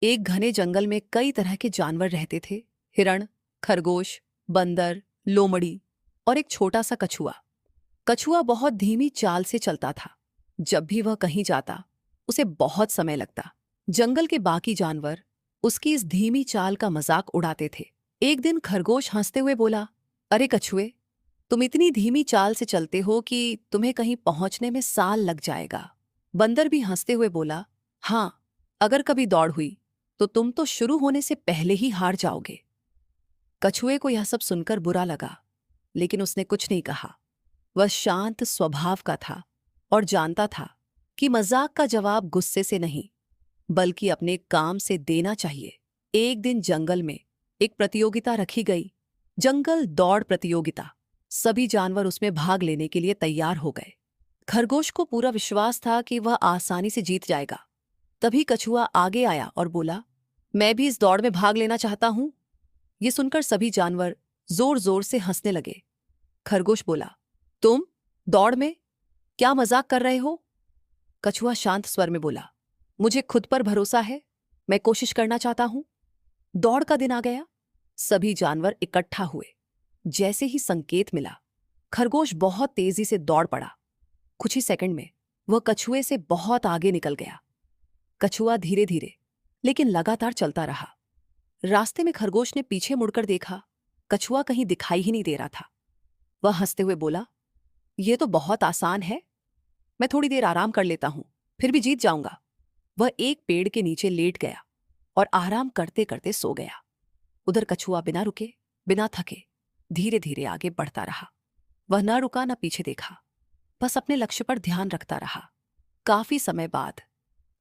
एक घने जंगल में कई तरह के जानवर रहते थे। हिरण, खरगोश, बंदर, लोमड़ी और एक छोटा सा कछुआ। कछुआ बहुत धीमी चाल से चलता था। जब भी वह कहीं जाता उसे बहुत समय लगता। जंगल के बाकी जानवर उसकी इस धीमी चाल का मजाक उड़ाते थे। एक दिन खरगोश हंसते हुए बोला, अरे कछुए, तुम इतनी धीमी चाल से चलते हो कि तुम्हें कहीं पहुंचने में साल लग जाएगा। बंदर भी हंसते हुए बोला, हाँ, अगर कभी दौड़ हुई तो तुम तो शुरू होने से पहले ही हार जाओगे। कछुए को यह सब सुनकर बुरा लगा, लेकिन उसने कुछ नहीं कहा। वह शांत स्वभाव का था और जानता था कि मजाक का जवाब गुस्से से नहीं, बल्कि अपने काम से देना चाहिए। एक दिन जंगल में एक प्रतियोगिता रखी गई, जंगल दौड़ प्रतियोगिता। सभी जानवर उसमें भाग लेने के लिए तैयार हो गए। खरगोश को पूरा विश्वास था कि वह आसानी से जीत जाएगा। तभी कछुआ आगे आया और बोला, मैं भी इस दौड़ में भाग लेना चाहता हूं। ये सुनकर सभी जानवर जोर जोर से हंसने लगे। खरगोश बोला, तुम दौड़ में? क्या मजाक कर रहे हो? कछुआ शांत स्वर में बोला, मुझे खुद पर भरोसा है, मैं कोशिश करना चाहता हूं। दौड़ का दिन आ गया। सभी जानवर इकट्ठा हुए। जैसे ही संकेत मिला, खरगोश बहुत तेजी से दौड़ पड़ा। कुछ ही सेकंड में वह कछुए से बहुत आगे निकल गया। कछुआ धीरे धीरे लेकिन लगातार चलता रहा। रास्ते में खरगोश ने पीछे मुड़कर देखा। कछुआ कहीं दिखाई ही नहीं दे रहा था। वह हंसते हुए बोला, यह तो बहुत आसान है, मैं थोड़ी देर आराम कर लेता हूं, फिर भी जीत जाऊंगा। वह एक पेड़ के नीचे लेट गया और आराम करते करते सो गया। उधर कछुआ बिना रुके, बिना थके धीरे धीरे आगे बढ़ता रहा। वह न रुका न पीछे देखा, बस अपने लक्ष्य पर ध्यान रखता रहा। काफी समय बाद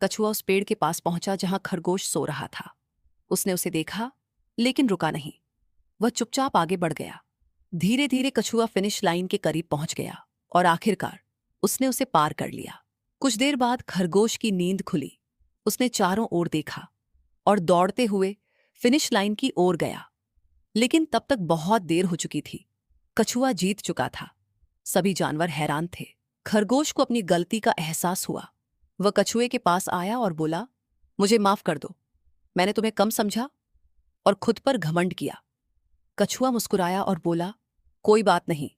कछुआ उस पेड़ के पास पहुंचा जहां खरगोश सो रहा था। उसने उसे देखा, लेकिन रुका नहीं। वह चुपचाप आगे बढ़ गया। धीरे धीरे कछुआ फिनिश लाइन के करीब पहुंच गया और आखिरकार उसने उसे पार कर लिया। कुछ देर बाद खरगोश की नींद खुली। उसने चारों ओर देखा और दौड़ते हुए फिनिश लाइन की ओर गया। लेकिन तब तक बहुत देर हो चुकी थी। कछुआ जीत चुका था। सभी जानवर हैरान थे। खरगोश को अपनी गलती का एहसास हुआ। वह कछुए के पास आया और बोला, मुझे माफ कर दो, मैंने तुम्हें कम समझा और खुद पर घमंड किया। कछुआ मुस्कुराया और बोला, कोई बात नहीं,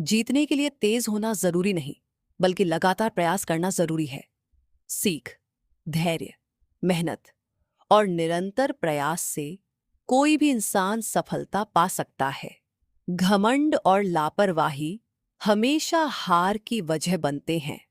जीतने के लिए तेज होना जरूरी नहीं, बल्कि लगातार प्रयास करना जरूरी है। सीख, धैर्य, मेहनत और निरंतर प्रयास से कोई भी इंसान सफलता पा सकता है। घमंड और लापरवाही हमेशा हार की वजह बनते हैं।